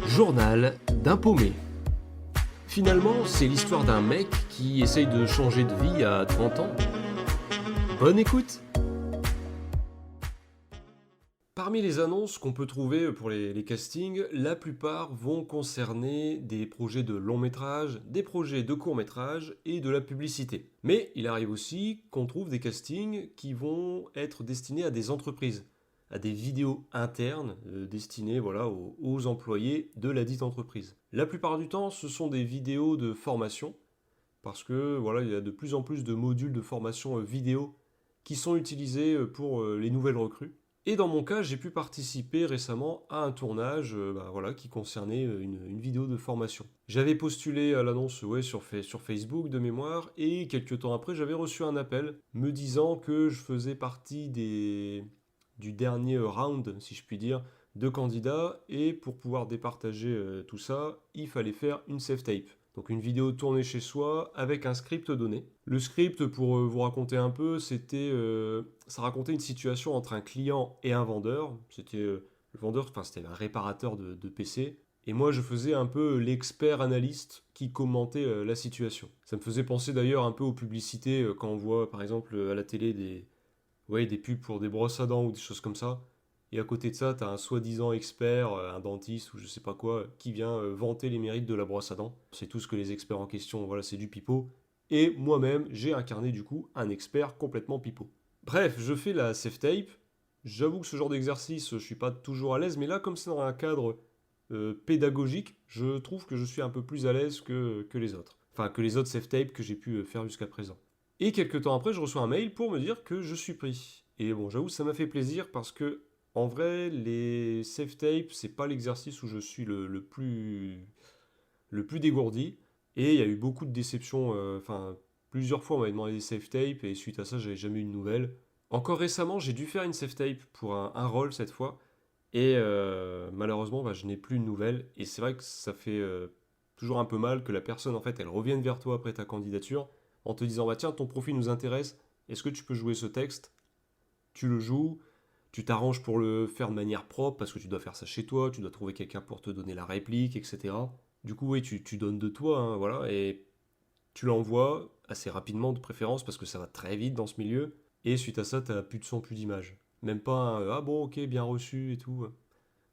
Journal d'un paumé. Finalement, c'est l'histoire d'un mec qui essaye de changer de vie à 30 ans. Bonne écoute! Parmi les annonces qu'on peut trouver pour les castings, la plupart vont concerner des projets de long métrage, des projets de court métrage et de la publicité. Mais il arrive aussi qu'on trouve des castings qui vont être destinés à des entreprises, à des vidéos internes destinées aux employés de la dite entreprise. La plupart du temps, ce sont des vidéos de formation, parce que il y a de plus en plus de modules de formation vidéo qui sont utilisés pour les nouvelles recrues. Et dans mon cas, j'ai pu participer récemment à un tournage qui concernait une vidéo de formation. J'avais postulé à l'annonce sur Facebook de mémoire et quelques temps après, j'avais reçu un appel me disant que je faisais partie du dernier round, si je puis dire, de candidats et pour pouvoir départager tout ça, il fallait faire une self-tape. Donc une vidéo tournée chez soi avec un script donné. Le script, pour vous raconter un peu, ça racontait une situation entre un client et un vendeur. C'était le vendeur, c'était un réparateur de PC. Et moi, je faisais un peu l'expert analyste qui commentait la situation. Ça me faisait penser d'ailleurs un peu aux publicités quand on voit par exemple à la télé des pubs pour des brosses à dents ou des choses comme ça. Et à côté de ça, tu as un soi-disant expert, un dentiste ou je sais pas quoi, qui vient vanter les mérites de la brosse à dents. C'est tout ce que les experts en question, c'est du pipeau. Et moi-même, j'ai incarné du coup un expert complètement pipeau. Bref, je fais la self-tape. J'avoue que ce genre d'exercice, je suis pas toujours à l'aise, mais là, comme c'est dans un cadre pédagogique, je trouve que je suis un peu plus à l'aise que les autres. Enfin, que les autres self-tape que j'ai pu faire jusqu'à présent. Et quelques temps après, je reçois un mail pour me dire que je suis pris. Et bon, j'avoue, ça m'a fait plaisir parce que en vrai, les safe tapes, c'est pas l'exercice où je suis le plus dégourdi. Et il y a eu beaucoup de déceptions. Plusieurs fois, on m'avait demandé des safe tapes et suite à ça, j'avais jamais eu de nouvelles. Encore récemment, j'ai dû faire une safe tape pour un rôle cette fois. Et malheureusement, je n'ai plus de nouvelles. Et c'est vrai que ça fait toujours un peu mal que la personne, en fait, elle revienne vers toi après ta candidature en te disant, bah tiens, ton profil nous intéresse. Est-ce que tu peux jouer ce texte? Tu le joues. Tu t'arranges pour le faire de manière propre parce que tu dois faire ça chez toi, tu dois trouver quelqu'un pour te donner la réplique, etc. Du coup, oui, tu donnes de toi, hein, voilà, et tu l'envoies assez rapidement de préférence parce que ça va très vite dans ce milieu. Et suite à ça, t'as plus de son, plus d'image. Même pas un ah bon, ok, bien reçu et tout.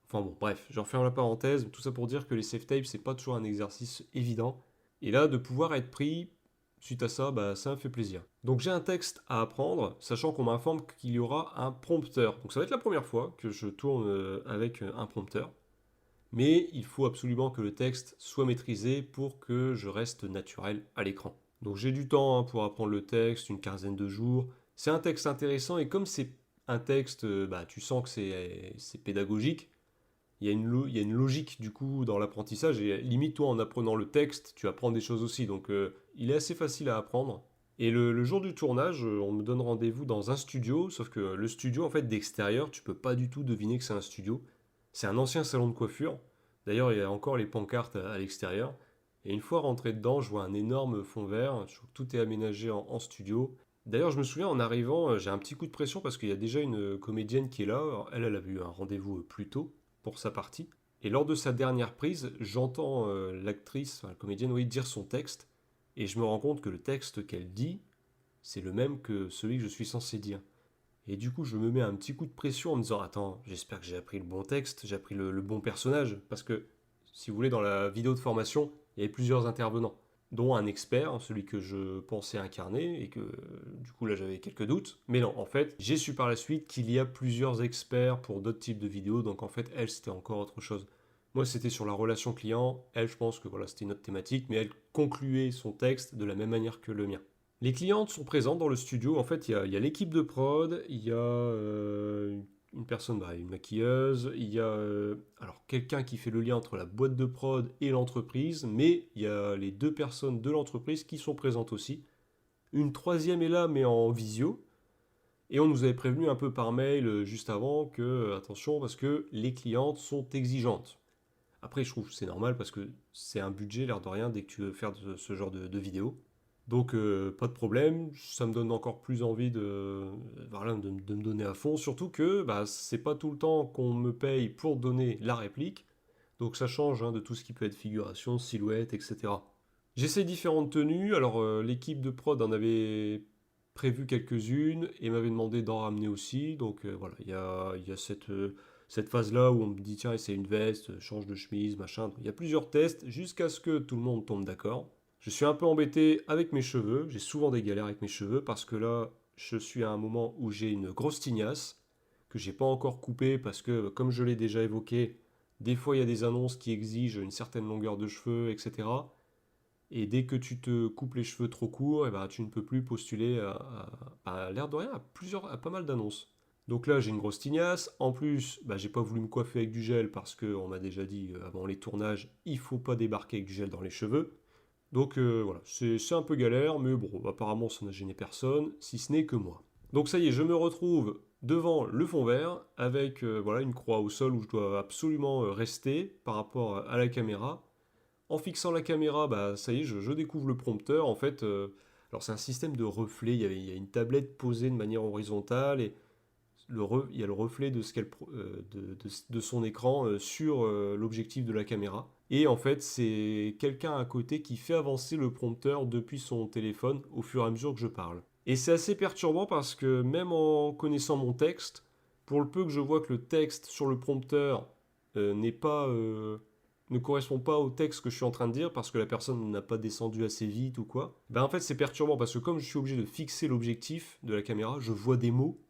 Enfin bon, bref, je referme la parenthèse. Tout ça pour dire que les safe tapes, c'est pas toujours un exercice évident. Et là, de pouvoir être pris, suite à ça, ça me fait plaisir. Donc j'ai un texte à apprendre, sachant qu'on m'informe qu'il y aura un prompteur. Donc ça va être la première fois que je tourne avec un prompteur. Mais il faut absolument que le texte soit maîtrisé pour que je reste naturel à l'écran. Donc j'ai du temps pour apprendre le texte, une quinzaine de jours. C'est un texte intéressant et comme c'est un texte, tu sens que c'est pédagogique, il y a une logique du coup dans l'apprentissage et limite toi en apprenant le texte, tu apprends des choses aussi. Donc il est assez facile à apprendre. Et le jour du tournage, on me donne rendez-vous dans un studio, sauf que le studio en fait d'extérieur, tu peux pas du tout deviner que c'est un studio. C'est un ancien salon de coiffure. D'ailleurs, il y a encore les pancartes à l'extérieur. Et une fois rentré dedans, je vois un énorme fond vert. Je trouve que tout est aménagé en studio. D'ailleurs, je me souviens en arrivant, j'ai un petit coup de pression parce qu'il y a déjà une comédienne qui est là. Alors, elle avait eu un rendez-vous plus tôt pour sa partie. Et lors de sa dernière prise, j'entends l'actrice, la comédienne, oui, dire son texte. Et je me rends compte que le texte qu'elle dit, c'est le même que celui que je suis censé dire. Et du coup, je me mets un petit coup de pression en me disant, attends, j'espère que j'ai appris le bon texte, j'ai appris le bon personnage. Parce que, si vous voulez, dans la vidéo de formation, il y avait plusieurs intervenants, dont un expert, celui que je pensais incarner, et que du coup là j'avais quelques doutes. Mais non, en fait, j'ai su par la suite qu'il y a plusieurs experts pour d'autres types de vidéos, donc en fait, elle, c'était encore autre chose. Moi, c'était sur la relation client, elle, je pense que c'était une autre thématique, mais elle concluait son texte de la même manière que le mien. Les clientes sont présentes dans le studio. En fait, il y a l'équipe de prod, il y a une personne, une maquilleuse, il y a alors quelqu'un qui fait le lien entre la boîte de prod et l'entreprise, mais il y a les deux personnes de l'entreprise qui sont présentes aussi. Une troisième est là, mais en visio. Et on nous avait prévenu un peu par mail juste avant que, attention, parce que les clientes sont exigeantes. Après, je trouve que c'est normal parce que c'est un budget, l'air de rien, dès que tu veux faire ce genre de vidéo. Donc pas de problème, ça me donne encore plus envie de me donner à fond, surtout que c'est pas tout le temps qu'on me paye pour donner la réplique. Donc ça change hein, de tout ce qui peut être figuration, silhouette, etc. J'essaie différentes tenues. Alors l'équipe de prod en avait prévu quelques-unes et m'avait demandé d'en ramener aussi. Donc voilà, il y a cette phase-là où on me dit tiens, essaie une veste, change de chemise, machin. Il y a plusieurs tests jusqu'à ce que tout le monde tombe d'accord. Je suis un peu embêté avec mes cheveux. J'ai souvent des galères avec mes cheveux parce que là, je suis à un moment où j'ai une grosse tignasse que j'ai pas encore coupée parce que, comme je l'ai déjà évoqué, des fois il y a des annonces qui exigent une certaine longueur de cheveux, etc. Et dès que tu te coupes les cheveux trop courts, eh ben, tu ne peux plus postuler à l'air de rien à pas mal d'annonces. Donc là, j'ai une grosse tignasse. En plus, bah, j'ai pas voulu me coiffer avec du gel parce qu'on m'a déjà dit avant les tournages, il faut pas débarquer avec du gel dans les cheveux. Donc voilà, c'est un peu galère, mais bon, apparemment ça n'a gêné personne, si ce n'est que moi. Donc ça y est, je me retrouve devant le fond vert avec voilà, une croix au sol où je dois absolument rester par rapport à la caméra. En fixant la caméra, bah, ça y est, je découvre le prompteur. En fait, alors c'est un système de reflet. Il y a une tablette posée de manière horizontale et il y a le reflet de, de son écran sur l'objectif de la caméra. Et en fait, c'est quelqu'un à côté qui fait avancer le prompteur depuis son téléphone au fur et à mesure que je parle. Et c'est assez perturbant parce que même en connaissant mon texte, pour le peu que je vois que le texte sur le prompteur n'est pas ne correspond pas au texte que je suis en train de dire parce que la personne n'a pas descendu assez vite ou quoi, ben en fait c'est perturbant parce que comme je suis obligé de fixer l'objectif de la caméra, je vois des mots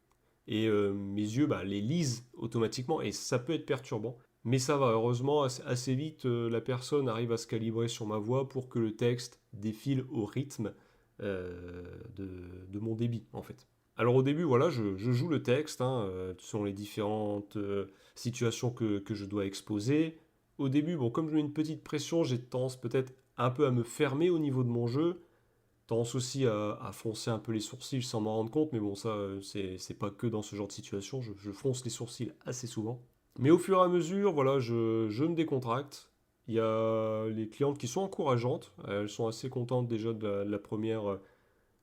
et mes yeux bah, les lisent automatiquement et ça peut être perturbant. Mais ça va, heureusement, assez vite, la personne arrive à se calibrer sur ma voix pour que le texte défile au rythme de mon débit, en fait. Alors au début, voilà, je joue le texte, hein, selon les différentes situations que je dois exposer. Au début, bon, comme je mets une petite pression, j'ai tendance peut-être un peu à me fermer au niveau de mon jeu, tendance aussi à froncer un peu les sourcils sans m'en rendre compte, mais bon, ça, c'est pas que dans ce genre de situation, je fronce les sourcils assez souvent. Mais au fur et à mesure, voilà, je me décontracte. Il y a les clientes qui sont encourageantes, elles sont assez contentes déjà de la première,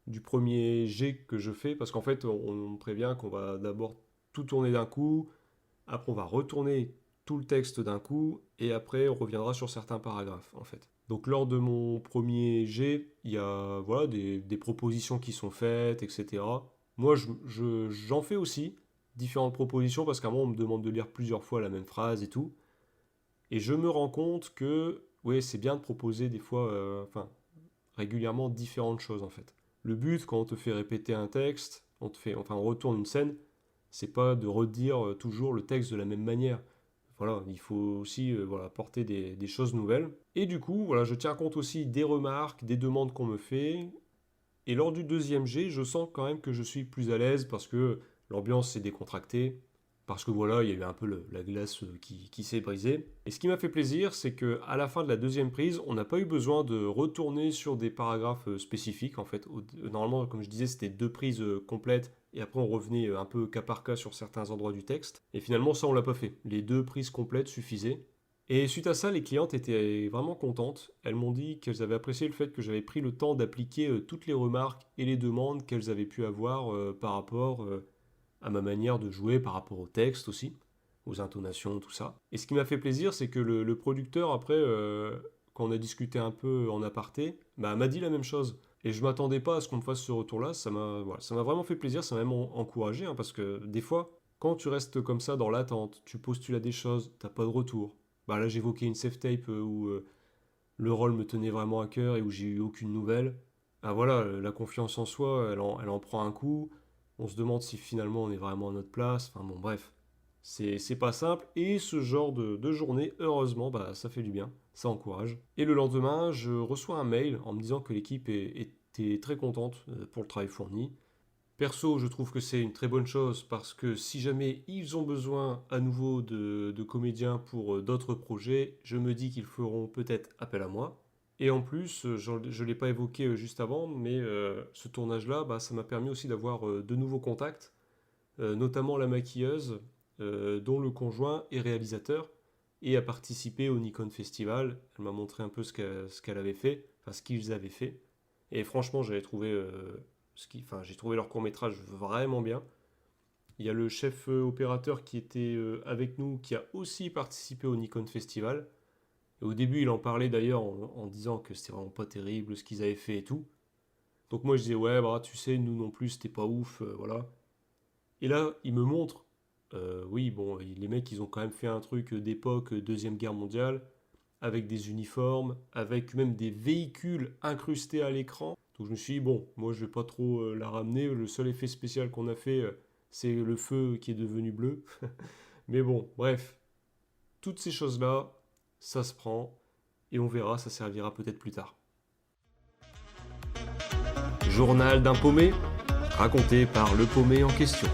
du premier jet que je fais, parce qu'en fait, on me prévient qu'on va d'abord tout tourner d'un coup, après on va retourner tout le texte d'un coup, et après on reviendra sur certains paragraphes, en fait. Donc lors de mon premier jet, il y a voilà, des propositions qui sont faites, etc. Moi, j'en fais aussi différentes propositions parce qu'à un moment, on me demande de lire plusieurs fois la même phrase et tout. Et je me rends compte que ouais, c'est bien de proposer des fois, enfin, régulièrement différentes choses en fait. Le but, quand on te fait répéter un texte, enfin, on retourne une scène, c'est pas de redire toujours le texte de la même manière. Voilà, il faut aussi voilà, apporter des choses nouvelles. Et du coup, voilà, je tiens compte aussi des remarques, des demandes qu'on me fait. Et lors du deuxième jet, je sens quand même que je suis plus à l'aise parce que l'ambiance s'est décontractée. Parce que voilà, il y a eu un peu la glace qui s'est brisée. Et ce qui m'a fait plaisir, c'est que à la fin de la deuxième prise, on n'a pas eu besoin de retourner sur des paragraphes spécifiques. En fait, normalement, comme je disais, c'était deux prises complètes et après on revenait un peu cas par cas sur certains endroits du texte. Et finalement, ça, on l'a pas fait. Les deux prises complètes suffisaient. Et suite à ça, les clientes étaient vraiment contentes. Elles m'ont dit qu'elles avaient apprécié le fait que j'avais pris le temps d'appliquer toutes les remarques et les demandes qu'elles avaient pu avoir par rapport à ma manière de jouer, par rapport au texte aussi, aux intonations, tout ça. Et ce qui m'a fait plaisir, c'est que le producteur, après, quand on a discuté un peu en aparté, bah, m'a dit la même chose. Et je m'attendais pas à ce qu'on me fasse ce retour-là. Ça m'a vraiment fait plaisir, ça m'a même encouragé, hein, parce que des fois, quand tu restes comme ça dans l'attente, tu postules à des choses, t'as pas de retour. Bah là, j'évoquais une safe tape où le rôle me tenait vraiment à cœur et où j'ai eu aucune nouvelle. Ah voilà, la confiance en soi, elle en prend un coup. On se demande si finalement on est vraiment à notre place. Enfin bon, bref, c'est pas simple. Et ce genre de journée, heureusement, bah, ça fait du bien, ça encourage. Et le lendemain, je reçois un mail en me disant que l'équipe était très contente pour le travail fourni. Perso, je trouve que c'est une très bonne chose parce que si jamais ils ont besoin à nouveau de comédiens pour d'autres projets, je me dis qu'ils feront peut-être appel à moi. Et en plus, je ne l'ai pas évoqué juste avant, mais ce tournage-là, bah, ça m'a permis aussi d'avoir de nouveaux contacts, notamment la maquilleuse, dont le conjoint est réalisateur et a participé au Nikon Festival. Elle m'a montré un peu ce qu'elle avait fait, enfin ce qu'ils avaient fait. Et franchement, j'avais trouvé, enfin, j'ai trouvé leur court métrage vraiment bien. Il y a le chef opérateur qui était avec nous, qui a aussi participé au Nikon Festival. Et au début, il en parlait d'ailleurs en disant que c'était vraiment pas terrible ce qu'ils avaient fait et tout. Donc moi je disais ouais bah tu sais nous non plus c'était pas ouf voilà. Et là il me montre oui bon les mecs ils ont quand même fait un truc d'époque Deuxième Guerre mondiale avec des uniformes, avec même des véhicules incrustés à l'écran. Donc je me suis dit bon moi je vais pas trop la ramener. Le seul effet spécial qu'on a fait c'est le feu qui est devenu bleu. Mais bon bref toutes ces choses là ça se prend et on verra ça servira peut-être plus tard. Journal d'un paumé, raconté par le paumé en question.